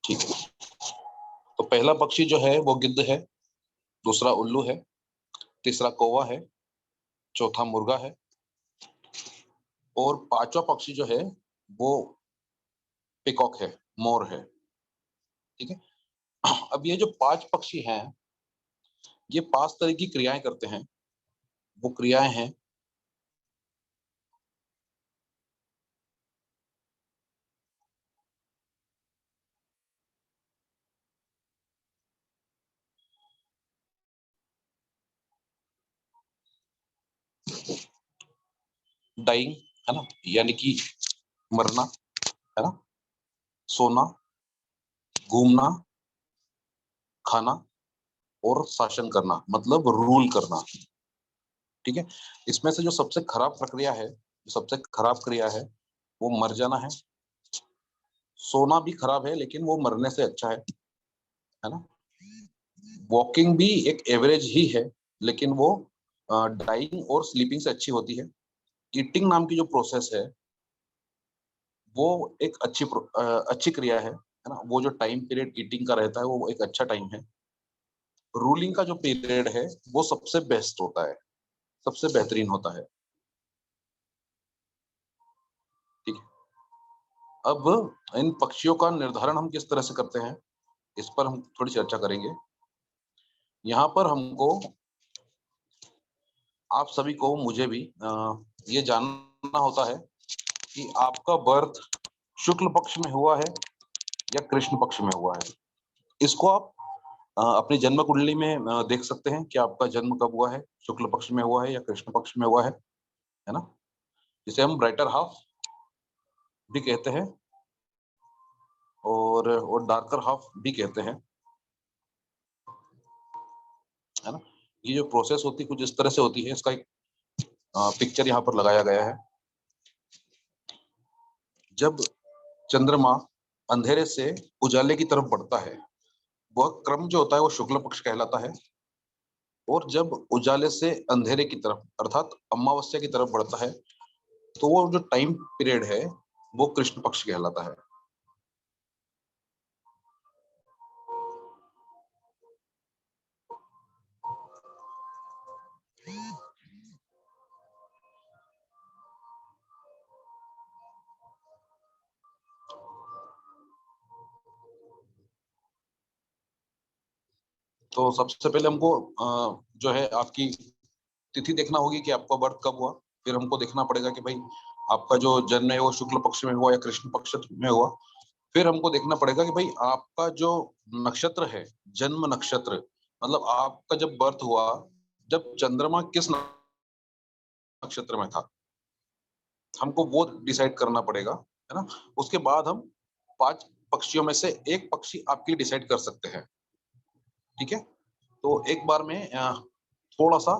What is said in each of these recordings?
ठीक है, तो पहला पक्षी जो है वो गिद्ध है, दूसरा उल्लू है, तीसरा कौवा है, चौथा मुर्गा है, और पांचवा पक्षी जो है वो पिकॉक है, मोर है। ठीक है, अब ये जो पांच पक्षी हैं ये पांच तरह की क्रियाएं करते हैं। वो क्रियाएं हैं, डाइंग, है ना, यानी कि मरना, है ना, सोना, घूमना, खाना, और शासन करना, मतलब रूल करना। ठीक है, इसमें से जो सबसे खराब प्रक्रिया है, जो सबसे खराब क्रिया है, वो मर जाना है। सोना भी खराब है लेकिन वो मरने से अच्छा है ना। वॉकिंग भी एक एवरेज ही है लेकिन वो डाइंग और स्लीपिंग से अच्छी होती है। ईटिंग नाम की जो प्रोसेस है वो एक अच्छी क्रिया है ना। वो जो टाइम पीरियड ईटिंग का रहता है वो एक अच्छा टाइम है। रूलिंग का जो पीरियड है वो सबसे बेस्ट होता है, सबसे बेहतरीन होता है। ठीक है, अब इन पक्षियों का निर्धारण हम किस तरह से करते हैं इस पर हम थोड़ी चर्चा करेंगे। यहाँ पर हमको, आप सभी को, मुझे भी ये जानना होता है कि आपका बर्थ शुक्ल पक्ष में हुआ है या कृष्ण पक्ष में हुआ है। इसको आप अपनी जन्म कुंडली में देख सकते हैं कि आपका जन्म कब हुआ है, शुक्ल पक्ष में हुआ है या कृष्ण पक्ष में हुआ है ना। जिसे हम ब्राइटर हाफ भी कहते हैं और डार्कर हाफ भी कहते हैं, है ना। ये जो प्रोसेस होती है कुछ इस तरह से होती है। इसका एक पिक्चर यहाँ पर लगाया गया है। जब चंद्रमा अंधेरे से उजाले की तरफ बढ़ता है, वह क्रम जो होता है वो शुक्ल पक्ष कहलाता है। और जब उजाले से अंधेरे की तरफ अर्थात अमावस्या की तरफ बढ़ता है तो वो जो टाइम पीरियड है वो कृष्ण पक्ष कहलाता है। तो सबसे पहले हमको जो है आपकी तिथि देखना होगी कि आपका बर्थ कब हुआ। फिर हमको देखना पड़ेगा कि भाई आपका जो जन्म है वो शुक्ल पक्ष में हुआ या कृष्ण पक्ष में हुआ। फिर हमको देखना पड़ेगा कि भाई आपका जो नक्षत्र है, जन्म नक्षत्र, मतलब आपका जब बर्थ हुआ, जब चंद्रमा किस नक्षत्र में था, हमको वो डिसाइड करना पड़ेगा, है ना। उसके बाद हम पांच पक्षियों में से एक पक्षी आपके लिए डिसाइड कर सकते हैं। ठीक है, तो एक बार में थोड़ा सा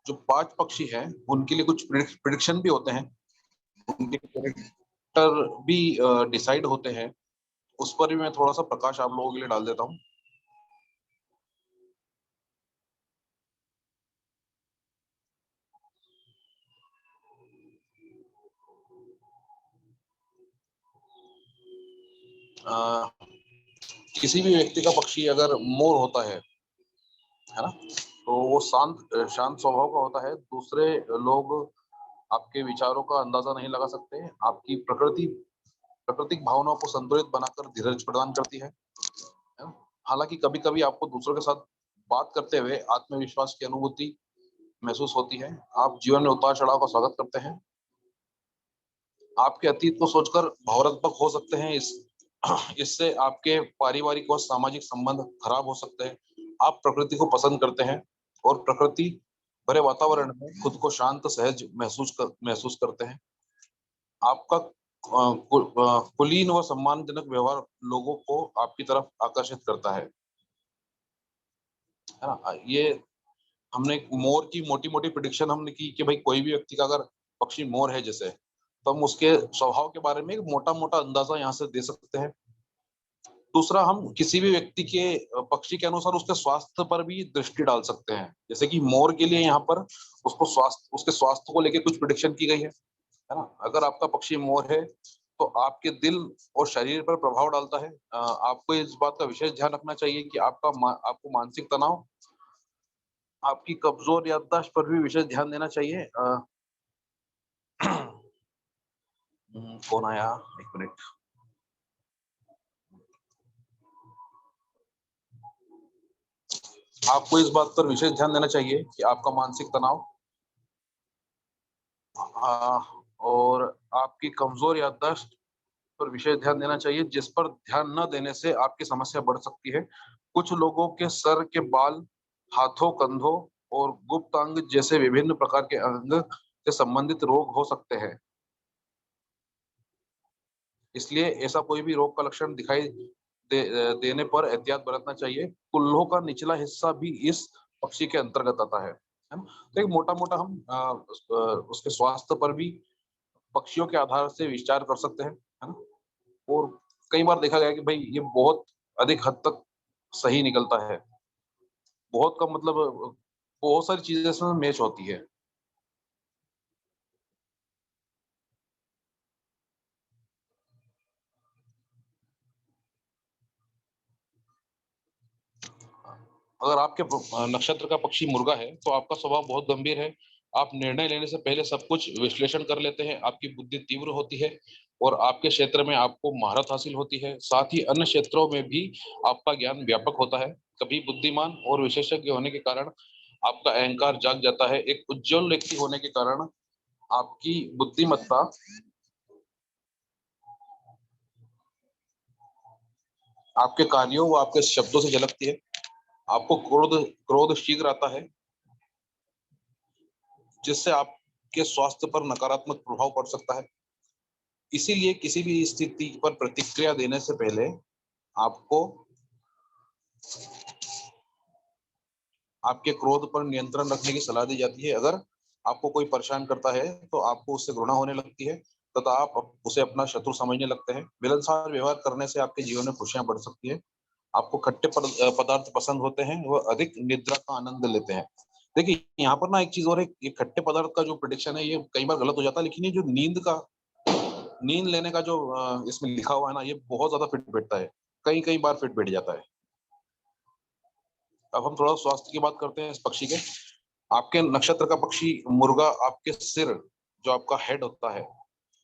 जो पांच पक्षी हैं उनके लिए कुछ प्रिडिक्शन भी होते हैं, उनके कैरेक्टर भी डिसाइड होते हैं। उस पर भी मैं थोड़ा सा प्रकाश आप लोगों के लिए डाल देता हूँ। अ, किसी भी व्यक्ति का पक्षी अगर मोर होता है ना, तो वो शांत शांत स्वभाव का होता है। दूसरे लोग आपके विचारों का अंदाजा नहीं लगा सकते। आपकी प्रकृति प्राकृतिक भावनाओं को संतुलित बनाकर धीरज प्रदान करती है ना? हालांकि कभी कभी आपको दूसरों के साथ बात करते हुए आत्मविश्वास की अनुभूति महसूस होती है। आप जीवन में उतार चढ़ाव का स्वागत करते हैं। आपके अतीत को सोचकर भावनात्मक हो सकते हैं। इससे आपके पारिवारिक और सामाजिक संबंध खराब हो सकते हैं। आप प्रकृति को पसंद करते हैं और प्रकृति भरे वातावरण में खुद को शांत सहज महसूस करते हैं। आपका कुलीन व सम्मानजनक व्यवहार लोगों को आपकी तरफ आकर्षित करता है ना। ये हमने मोर की मोटी मोटी प्रिडिक्शन हमने की कि भाई कोई भी व्यक्ति का अगर पक्षी मोर है जैसे, तो हम उसके स्वभाव के बारे में एक मोटा मोटा अंदाजा यहाँ से दे सकते हैं। दूसरा, हम किसी भी व्यक्ति के पक्षी के अनुसार उसके स्वास्थ्य पर भी दृष्टि डाल सकते हैं। जैसे कि मोर के लिए यहाँ पर उसको स्वास्थ्य, उसके स्वास्थ्य को लेकर कुछ प्रिडिक्शन की गई है ना। अगर आपका पक्षी मोर है तो आपके दिल और शरीर पर प्रभाव डालता है। आपको इस बात का विशेष ध्यान रखना चाहिए कि आपको मानसिक तनाव, आपकी कमजोर याददाश्त पर भी विशेष ध्यान देना चाहिए। कौन आया, एक मिनट। आपको इस बात पर विशेष ध्यान देना चाहिए कि आपका मानसिक तनाव और आपकी कमजोर याददाश्त पर विशेष ध्यान देना चाहिए, जिस पर ध्यान न देने से आपकी समस्या बढ़ सकती है। कुछ लोगों के सर के बाल, हाथों, कंधों और गुप्त अंग जैसे विभिन्न प्रकार के अंग से संबंधित रोग हो सकते हैं। इसलिए ऐसा कोई भी रोग का लक्षण दिखाई देने पर एहतियात बरतना चाहिए। कुल्लों का निचला हिस्सा भी इस पक्षी के अंतर्गत आता है ना? तो एक मोटा मोटा हम उसके स्वास्थ्य पर भी पक्षियों के आधार से विचार कर सकते हैं, है ना? और कई बार देखा गया कि भाई ये बहुत अधिक हद तक सही निकलता है। बहुत कम, मतलब बहुत सारी चीजें इसमें मैच होती है। अगर आपके नक्षत्र का पक्षी मुर्गा है तो आपका स्वभाव बहुत गंभीर है। आप निर्णय लेने से पहले सब कुछ विश्लेषण कर लेते हैं। आपकी बुद्धि तीव्र होती है और आपके क्षेत्र में आपको महारत हासिल होती है। साथ ही अन्य क्षेत्रों में भी आपका ज्ञान व्यापक होता है। कभी बुद्धिमान और विशेषज्ञ होने के कारण आपका अहंकार जाग जाता है। एक उज्जवल व्यक्ति होने के कारण आपकी बुद्धिमत्ता आपके कार्यों व आपके शब्दों से झलकती है। आपको क्रोध क्रोध शीघ्र आता है, जिससे आपके स्वास्थ्य पर नकारात्मक प्रभाव पड़ सकता है। इसीलिए किसी भी स्थिति पर प्रतिक्रिया देने से पहले आपको आपके क्रोध पर नियंत्रण रखने की सलाह दी जाती है। अगर आपको कोई परेशान करता है तो आपको उससे घृणा होने लगती है तथा आप उसे अपना शत्रु समझने लगते हैं। मिलनसार व्यवहार करने से आपके जीवन में खुशियां बढ़ सकती है। आपको खट्टे पदार्थ पसंद होते हैं, वह अधिक निद्रा का आनंद लेते हैं। देखिए यहाँ पर ना एक चीज और है, ये खट्टे पदार्थ का जो प्रिडिक्शन है ये कई बार गलत हो जाता है, लेकिन ये जो नींद लेने का जो इसमें लिखा हुआ है ना, ये बहुत ज्यादा फिट बैठता है। कई कई बार फिट बैठ जाता है। अब हम थोड़ा स्वास्थ्य की बात करते हैं इस पक्षी के। आपके नक्षत्र का पक्षी मुर्गा आपके सिर, जो आपका हेड होता है,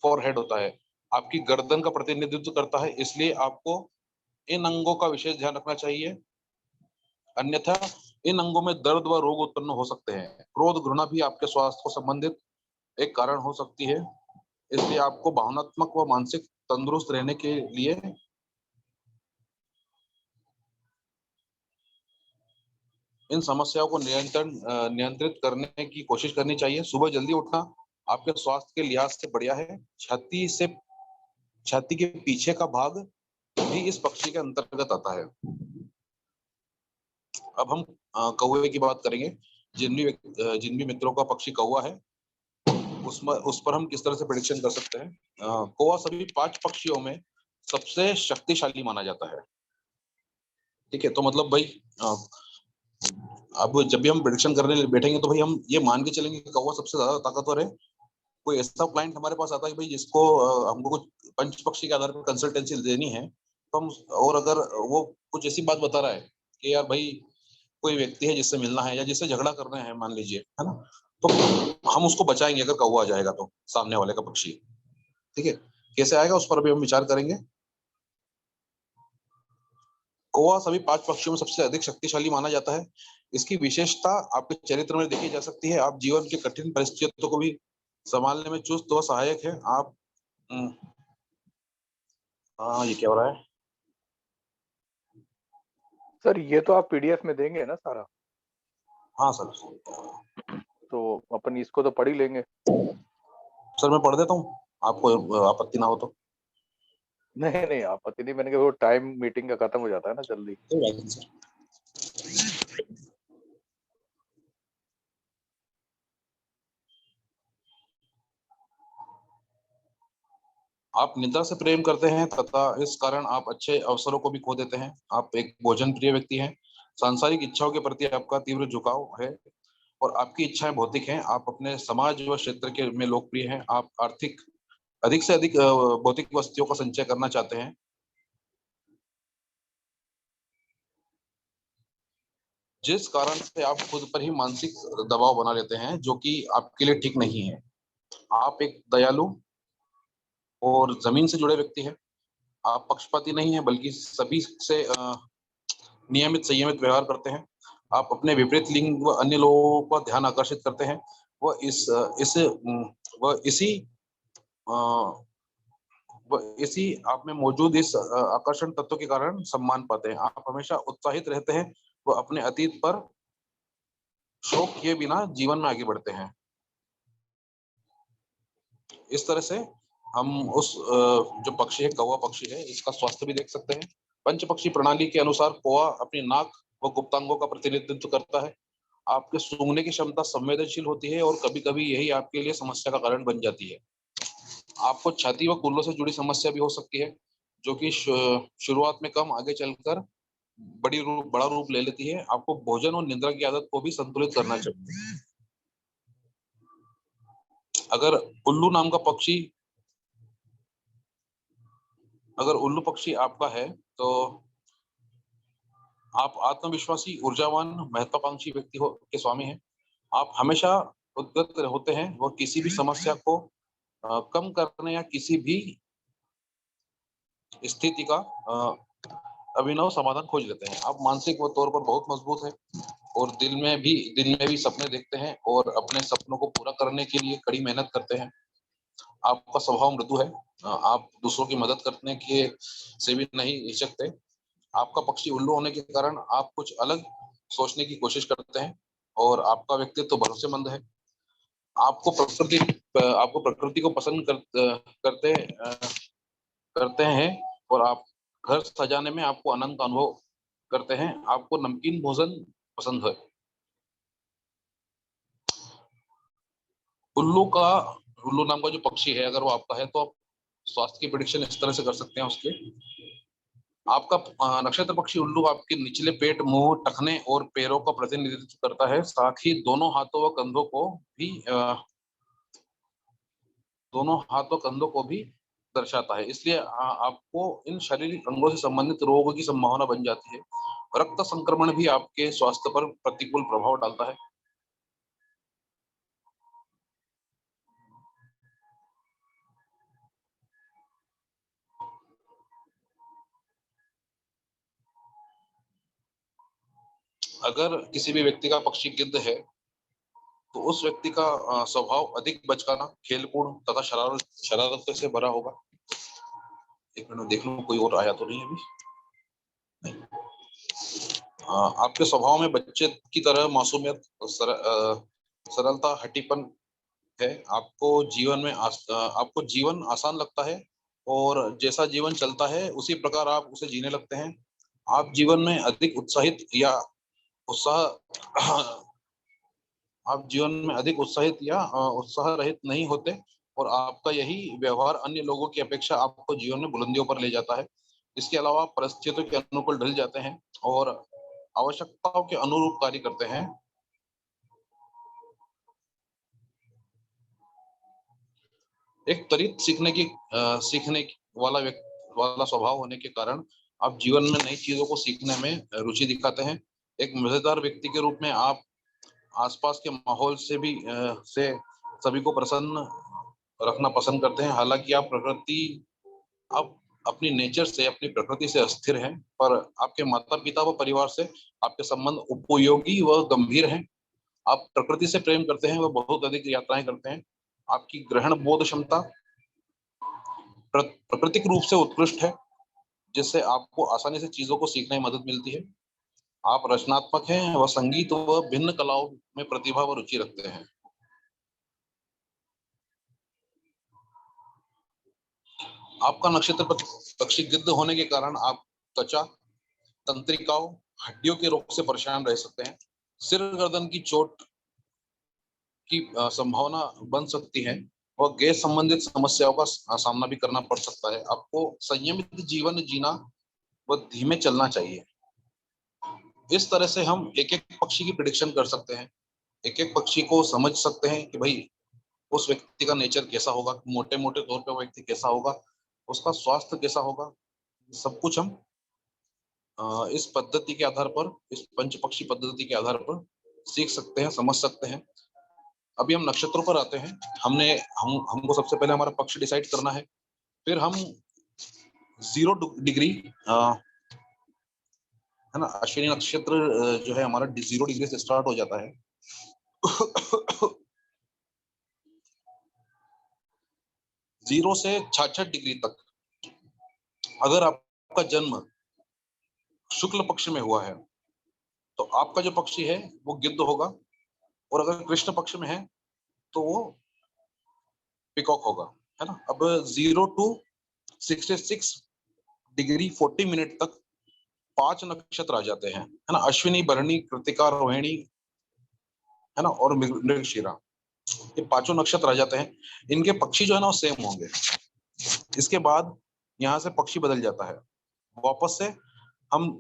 फोर हेड होता है, आपकी गर्दन का प्रतिनिधित्व करता है। इसलिए आपको इन अंगों का विशेष ध्यान रखना चाहिए, अन्यथा इन अंगों में दर्द व रोग उत्पन्न हो सकते हैं। क्रोध, घृणा भी आपके स्वास्थ्य को संबंधित एक कारण हो सकती है। इसलिए आपको भावनात्मक व मानसिक तंदुरुस्त रहने के लिए इन समस्याओं को नियंत्रित करने की कोशिश करनी चाहिए। सुबह जल्दी उठना आपके स्वास्थ्य के लिहाज से बढ़िया है। छाती के पीछे का भाग भी इस पक्षी के अंतर्गत आता है। अब हम कौवे की बात करेंगे। जिन भी मित्रों का पक्षी कौवा है, उस पर हम किस तरह से प्रेडिक्शन कर सकते हैं। कौवा सभी 5 पक्षियों में सबसे शक्तिशाली माना जाता है। ठीक है, तो मतलब भाई अब जब भी हम प्रेडिक्शन करने बैठेंगे तो भाई हम ये मान के चलेंगे कि कौवा सबसे ज्यादा ताकतवर है। कोई ऐसा क्लाइंट हमारे पास आता है भाई जिसको हमको कुछ पंच पक्षी के आधार पर कंसल्टेंसी देनी है, तो हम, और अगर वो कुछ ऐसी बात बता रहा है कि यार भाई कोई व्यक्ति है जिससे मिलना है या जिससे झगड़ा करना है, मान लीजिए, है ना, तो हम उसको बचाएंगे अगर कौवा आ जाएगा तो, सामने वाले का पक्षी। ठीक है, कैसे आएगा उस पर भी हम विचार करेंगे। कौवा सभी 5 पक्षियों में सबसे अधिक शक्तिशाली माना जाता है। इसकी विशेषता आपके चरित्र में देखी जा सकती है। आप जीवन की कठिन परिस्थितियों को भी संभालने में चुस्त व सहायक है। आप हाँ, ये क्या हो रहा है? सर ये तो आप पीडीएफ में देंगे ना सारा? हाँ सर। तो अपन इसको तो पढ़ ही लेंगे। सर मैं पढ़ देता हूँ, आपको आपत्ति ना हो तो। नहीं नहीं, आपत्ति नहीं, मैंने कहा वो टाइम मीटिंग का खत्म हो जाता है ना जल्दी। सर, आप निद्रा से प्रेम करते हैं तथा इस कारण आप अच्छे अवसरों को भी खो देते हैं। आप एक भोजन प्रिय व्यक्ति हैं। सांसारिक इच्छाओं के प्रति आपका तीव्र झुकाव है और आपकी इच्छाएं भौतिक हैं। आप अपने समाज व क्षेत्र के में लोकप्रिय हैं। आप आर्थिक अधिक से अधिक भौतिक वस्तुओं का संचय करना चाहते हैं। जिस कारण से आप खुद पर ही मानसिक दबाव बना लेते हैं, जो कि आपके लिए ठीक नहीं है। आप एक दयालु और जमीन से जुड़े व्यक्ति हैं। आप पक्षपाती नहीं हैं, बल्कि सभी से नियमित संयमित व्यवहार करते हैं। आप अपने विपरीत लिंग व अन्य लोगों का ध्यान आकर्षित करते हैं। वह वह इसी आप में मौजूद इस आकर्षण तत्व के कारण सम्मान पाते हैं। आप हमेशा उत्साहित रहते हैं। वह अपने अतीत पर शोक किए बिना जीवन में आगे बढ़ते हैं। इस तरह से हम उस जो पक्षी है, कौवा पक्षी है, इसका स्वास्थ्य भी देख सकते हैं। पंच पक्षी प्रणाली के अनुसार कौवा अपनी नाक व गुप्तांगों का प्रतिनिधित्व करता है। आपके सूंघने की क्षमता संवेदनशील होती है और कभी-कभी यही आपके लिए समस्या का कारण बन जाती है। आपको छाती व कूल्हों से जुड़ी समस्या भी हो सकती है, जो कि शुरुआत में कम, आगे चलकर बड़ा रूप ले लेती है। आपको भोजन और निद्रा की आदत को भी संतुलित करना चाहिए। अगर उल्लू नाम का पक्षी अगर उल्लू पक्षी आपका है, तो आप आत्मविश्वासी, ऊर्जावान, महत्वाकांक्षी व्यक्ति के स्वामी हैं। आप हमेशा उद्यत होते हैं। वह किसी भी समस्या को कम करने या किसी भी स्थिति का अभिनव समाधान खोज लेते हैं। आप मानसिक तौर पर बहुत मजबूत हैं और दिल में भी सपने देखते हैं और अपने सपनों को पूरा करने के लिए कड़ी मेहनत करते हैं। आपका स्वभाव मृदु है। आप दूसरों की मदद करने के से भी नहीं हिचकते। आपका पक्षी उल्लू होने के कारण आप कुछ अलग सोचने की कोशिश करते हैं और आपका व्यक्तित्व तो भरोसेमंद है। आपको प्रकृति को पसंद करते हैं और आप घर सजाने में आपको आनंद का अनुभव करते हैं। आपको नमकीन भोजन पसंद है। उल्लू नाम का जो पक्षी है, अगर वो आपका है, तो आप स्वास्थ्य की प्रेडिक्शन इस तरह से कर सकते हैं उसके। आपका नक्षत्र पक्षी उल्लू आपके निचले पेट, मुंह, टखने और पैरों का प्रतिनिधित्व करता है। साथ ही दोनों हाथों व कंधों को भी दर्शाता है। इसलिए आपको इन शारीरिक अंगों से संबंधित रोगों की संभावना बन जाती है। रक्त संक्रमण भी आपके स्वास्थ्य पर प्रतिकूल प्रभाव डालता है। अगर किसी भी व्यक्ति का पक्षी गिद्ध है, तो उस व्यक्ति का स्वभाव अधिक बचकाना, खेलकूद तथा शरारत से भरा होगा। एक मिनट देख लूं कोई और आया तो नहीं अभी। नहीं। आपके स्वभाव में बच्चे की तरह मासूमियत, सरलता, हट्टीपन है। आपको जीवन आसान लगता है और जैसा जीवन चलता है उसी प्रकार आप उसे जीने लगते हैं। आप जीवन में अधिक उत्साह आप जीवन में अधिक उत्साहित या उत्साह रहित नहीं होते और आपका यही व्यवहार अन्य लोगों की अपेक्षा आपको जीवन में बुलंदियों पर ले जाता है। इसके अलावा आप परिस्थितियों के अनुकूल ढल जाते हैं और आवश्यकताओं के अनुरूप कार्य करते हैं। एक त्वरित सीखने वाला स्वभाव होने के कारण आप जीवन में नई चीजों को सीखने में रुचि दिखाते हैं। एक मजेदार व्यक्ति के रूप में आप आसपास के माहौल से सभी को प्रसन्न रखना पसंद करते हैं। हालांकि आप अपनी नेचर से, अपनी प्रकृति से अस्थिर हैं, पर आपके माता पिता व परिवार से आपके संबंध उपयोगी व गंभीर हैं। आप प्रकृति से प्रेम करते हैं, वह बहुत अधिक यात्राएं करते हैं। आपकी ग्रहण बोध क्षमता प्राकृतिक रूप से उत्कृष्ट है, जिससे आपको आसानी से चीजों को सीखने में मदद मिलती है। आप रचनात्मक हैं, वह संगीत व भिन्न कलाओं में प्रतिभा व रुचि रखते हैं। आपका नक्षत्र पक्षी गिद्ध होने के कारण आप त्वचा, तंत्रिकाओं, हड्डियों के रोग से परेशान रह सकते हैं। सिर गर्दन की चोट की संभावना बन सकती है और गैस संबंधित समस्याओं का सामना भी करना पड़ सकता है। आपको संयमित जीवन जीना व धीमे चलना चाहिए। इस तरह से हम एक एक पक्षी की प्रिडिक्शन कर सकते हैं, एक एक पक्षी को समझ सकते हैं कि भाई उस व्यक्ति का नेचर कैसा होगा, मोटे मोटे तौर पे वो व्यक्ति कैसा होगा, उसका स्वास्थ्य कैसा होगा, सब कुछ हम इस पद्धति के आधार पर, इस पंचपक्षी पद्धति के आधार पर सीख सकते हैं, समझ सकते हैं। अभी हम नक्षत्रों पर आते हैं। हमको सबसे पहले हमारा पक्ष डिसाइड करना है, फिर हम 0 डिग्री है ना, अश्विनी नक्षत्र जो है हमारा 0 डिग्री से स्टार्ट हो जाता है। 0 से 66 डिग्री तक अगर आपका जन्म शुक्ल पक्ष में हुआ है तो आपका जो पक्षी है वो गिद्ध होगा, और अगर कृष्ण पक्ष में है तो वो पिकॉक होगा, है ना। अब 0 to 66 डिग्री 40 मिनट तक 5 नक्षत्र आ जाते हैं, है ना, अश्विनी, भरणी, कृतिका, रोहिणी, है ना, और मृगशिरा। ये 5 नक्षत्र आ जाते हैं। इनके पक्षी जो है ना वो सेम होंगे। इसके बाद यहाँ से पक्षी बदल जाता है, वापस से हम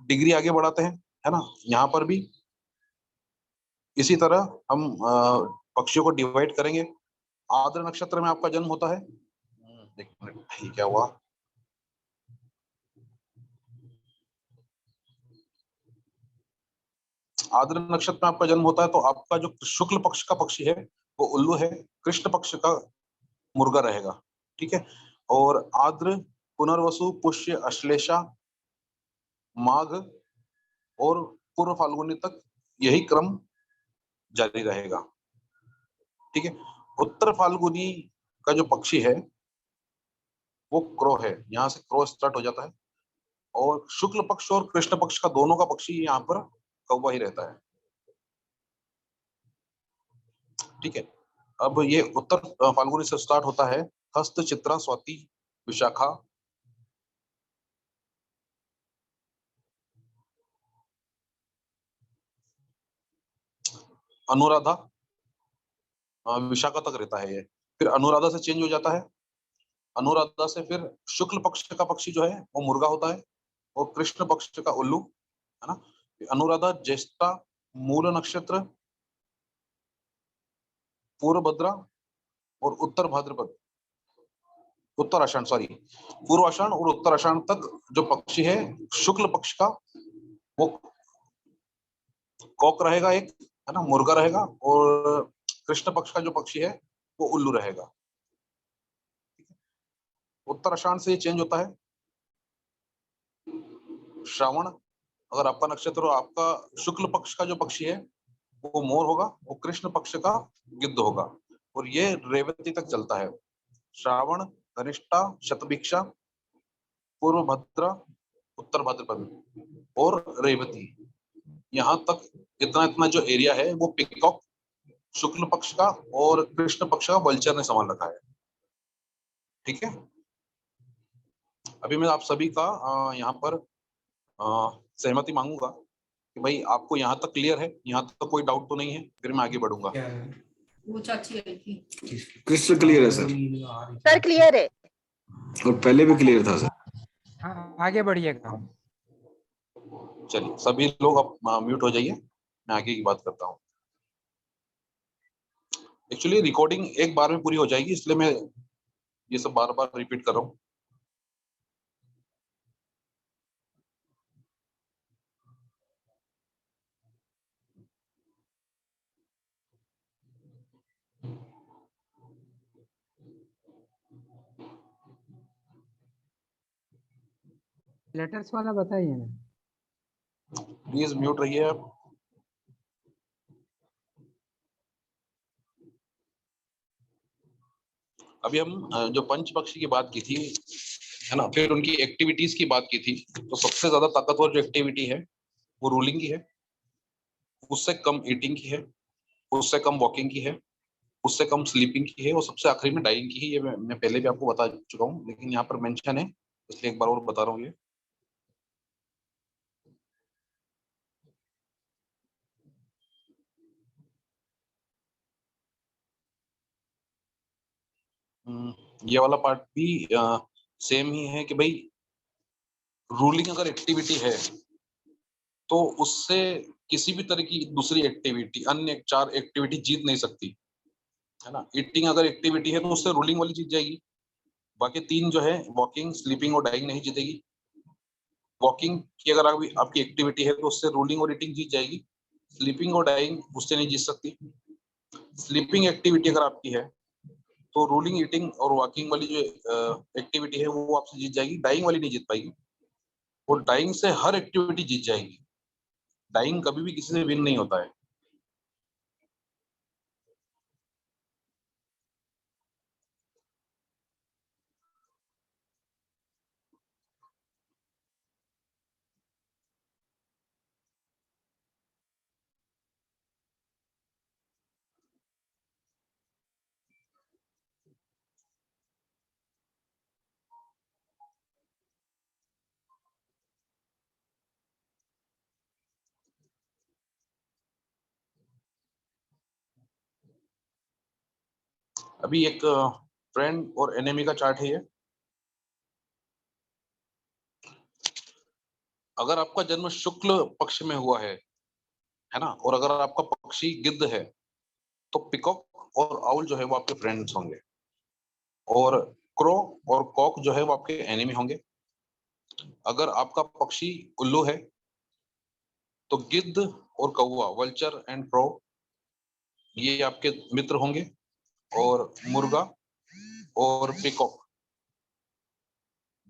डिग्री आगे बढ़ाते हैं, है ना। यहाँ पर भी इसी तरह हम पक्षियों को डिवाइड करेंगे। आर्द्र नक्षत्र में आपका जन्म होता है, एक मिनट, ये क्या हुआ, आर्द्र नक्षत्र में आपका जन्म होता है तो आपका जो शुक्ल पक्ष का पक्षी है वो उल्लू है, कृष्ण पक्ष का मुर्गा रहेगा, ठीक है। और आर्द्र, पुनर्वसु, पुष्य, अश्लेषा, माघ और पूर्व फाल्गुनी तक यही क्रम जारी रहेगा, ठीक है। उत्तर फाल्गुनी का जो पक्षी है वो क्रो है, यहाँ से क्रो स्टार्ट हो जाता है, और शुक्ल पक्ष और कृष्ण पक्ष का दोनों का पक्षी यहाँ पर कौवा ही रहता है, ठीक है। अब ये उत्तर फाल्गुनी से स्टार्ट होता है, हस्त, चित्रा, स्वाति, विशाखा, अनुराधा, विशाखा तक रहता है ये। फिर अनुराधा से चेंज हो जाता है, अनुराधा से फिर शुक्ल पक्ष का पक्षी जो है वो मुर्गा होता है, और कृष्ण पक्ष का उल्लू, है ना। अनुराधा, ज्येष्ठा, मूल नक्षत्र, पूर्व भद्रा और उत्तर भाद्रपद, उत्तर आषाढ़, सॉरी, पूर्व आषाढ़ और उत्तर आषाढ़ तक जो पक्षी है शुक्ल पक्ष का वो कॉक रहेगा एक, है ना, मुर्गा रहेगा, और कृष्ण पक्ष का जो पक्षी है वो उल्लू रहेगा। उत्तर आषाढ़ से ये चेंज होता है, श्रावण, अगर आपका नक्षत्र और आपका शुक्ल पक्ष का जो पक्षी है वो मोर होगा, वो कृष्ण पक्ष का गिद्ध होगा, और ये रेवती तक चलता है। श्रावण, धनिष्ठा, शतभिक्षा, पूर्व भद्रा, उत्तर भाद्रपद और रेवती, यहाँ तक इतना इतना जो एरिया है वो पिकॉक, शुक्ल पक्ष का और कृष्ण पक्ष का वल्चर ने संभाल रखा है, ठीक है। अभी मैं आप सभी का यहाँ पर सहमति मांगूंगा कि भाई आपको यहाँ तक क्लियर है, यहाँ तक कोई डाउट तो नहीं है, फिर मैं आगे बढ़ूंगा। वो चाची आई थी। क्रिस्टल क्लियर है सर। सर क्लियर है, और पहले भी क्लियर था सर। हाँ आगे बढ़िएगा। चलिए सभी लोग अब म्यूट हो जाइए, मैं आगे की बात करता हूँ। एक्चुअली रिकॉर्डिंग एक बार में पूरी हो जाएगी, इसलिए मैं ये सब बार बार रिपीट कर रहा हूँ। लेटर्स वाला बताइए ना। प्लीज म्यूट रहिए आप। अभी हम जो पंच पक्षी की बात की थी, है ना, फिर उनकी एक्टिविटीज की बात की थी, तो सबसे ज्यादा ताकतवर जो एक्टिविटी है वो रूलिंग की है, उससे कम ईटिंग की है, उससे कम वॉकिंग की है, उससे कम स्लीपिंग की है, और सबसे आखिरी में डाइंग की है। ये मैं पहले भी आपको बता चुका हूँ, लेकिन यहाँ पर मेंशन है इसलिए एक बार और बता रहा हूँ। ये वाला पार्ट भी सेम ही है कि भाई रूलिंग अगर एक्टिविटी है तो उससे किसी भी तरह की दूसरी एक्टिविटी, अन्य 4 एक्टिविटी जीत नहीं सकती, है ना। ईटिंग अगर एक्टिविटी है तो उससे रूलिंग वाली जीत जाएगी। बाकी 3 जो है वॉकिंग, स्लीपिंग और डाइंग नहीं जीतेगी। वॉकिंग की अगर आपकी एक्टिविटी है तो उससे रूलिंग और ईटिंग जीत जाएगी। स्लीपिंग और डाइंग उससे नहीं जीत सकती। स्लीपिंग एक्टिविटी अगर आपकी है तो रूलिंग, ईटिंग और वॉकिंग वाली जो एक्टिविटी है वो आपसे जीत जाएगी। डाइंग वाली नहीं जीत पाएगी। और डाइंग से हर एक्टिविटी जीत जाएगी। डाइंग कभी भी किसी से विन नहीं होता है। अभी एक फ्रेंड और एनिमी का चार्ट है ये। अगर आपका जन्म शुक्ल पक्ष में हुआ है ना, और अगर आपका पक्षी गिद्ध है तो पिकॉक और आउल जो है वो आपके फ्रेंड्स होंगे, और क्रो और कॉक जो है वो आपके एनिमी होंगे। अगर आपका पक्षी उल्लू है तो गिद्ध और कौवा, वल्चर एंड क्रो, ये आपके मित्र होंगे, और मुर्गा और पिकॉक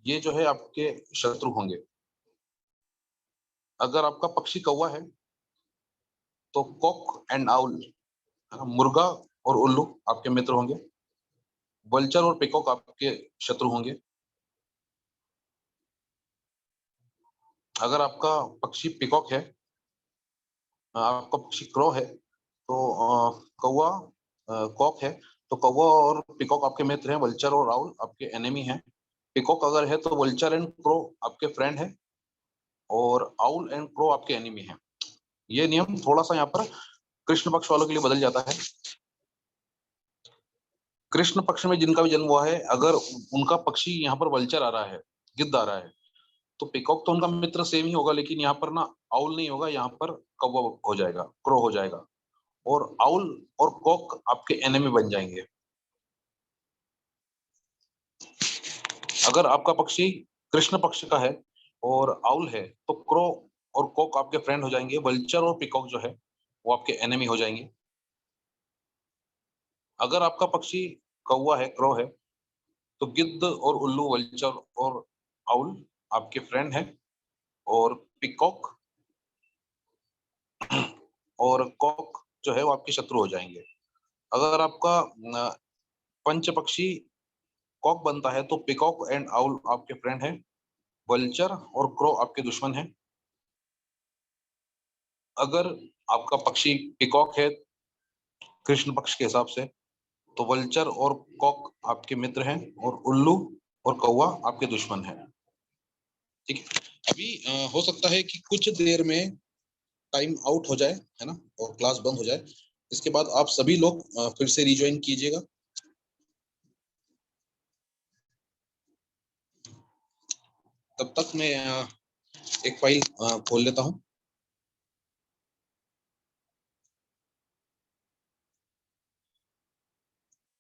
ये जो है आपके शत्रु होंगे। अगर आपका पक्षी कौवा है तो कॉक एंड आउल, मुर्गा और उल्लू आपके मित्र होंगे, वल्चर और पिकॉक आपके शत्रु होंगे। अगर आपका पक्षी पिकॉक है, आपका पक्षी क्रो है, तो कौवा, कॉक है तो कौवा और पिकॉक आपके मित्र हैं, वल्चर और आउल आपके एनिमी हैं। पिकॉक अगर है तो वल्चर एंड क्रो आपके फ्रेंड है, और आउल एंड क्रो आपके एनिमी हैं। ये नियम थोड़ा सा यहाँ पर कृष्ण पक्ष वालों के लिए बदल जाता है। कृष्ण पक्ष में जिनका भी जन्म हुआ है, अगर उनका पक्षी यहाँ पर वल्चर आ रहा है, गिद्ध आ रहा है, तो पिकॉक तो उनका मित्र सेम ही होगा, लेकिन यहाँ पर ना आउल नहीं होगा, यहाँ पर कौवा हो जाएगा, क्रो हो जाएगा, और आउल और कॉक आपके एनिमी बन जाएंगे। अगर आपका पक्षी कृष्ण पक्ष का है और आउल है तो क्रो और कॉक आपके फ्रेंड हो जाएंगे, वल्चर और पिकॉक जो है वो आपके एनिमी हो जाएंगे। अगर आपका पक्षी कौवा है, क्रो है, तो गिद्ध और उल्लू, वल्चर और आउल आपके फ्रेंड हैं, और पिकॉक और कॉक जो है वो आपके शत्रु हो जाएंगे। अगर आपका पंच पक्षी कॉक बनता है तो पिकॉक एंड आउल आपके फ्रेंड हैं, वल्चर और क्रो आपके दुश्मन हैं। अगर आपका पक्षी पिकॉक है कृष्ण पक्ष के हिसाब से, तो वल्चर और कॉक आपके मित्र हैं, और उल्लू और कौवा आपके दुश्मन हैं। ठीक है। अभी हो सकता है कि कुछ देर में टाइम आउट हो जाए, है ना, और क्लास बंद हो जाए। इसके बाद आप सभी लोग फिर से रिज्वाइन कीजिएगा। तब तक मैं एक फाइल खोल लेता हूँ।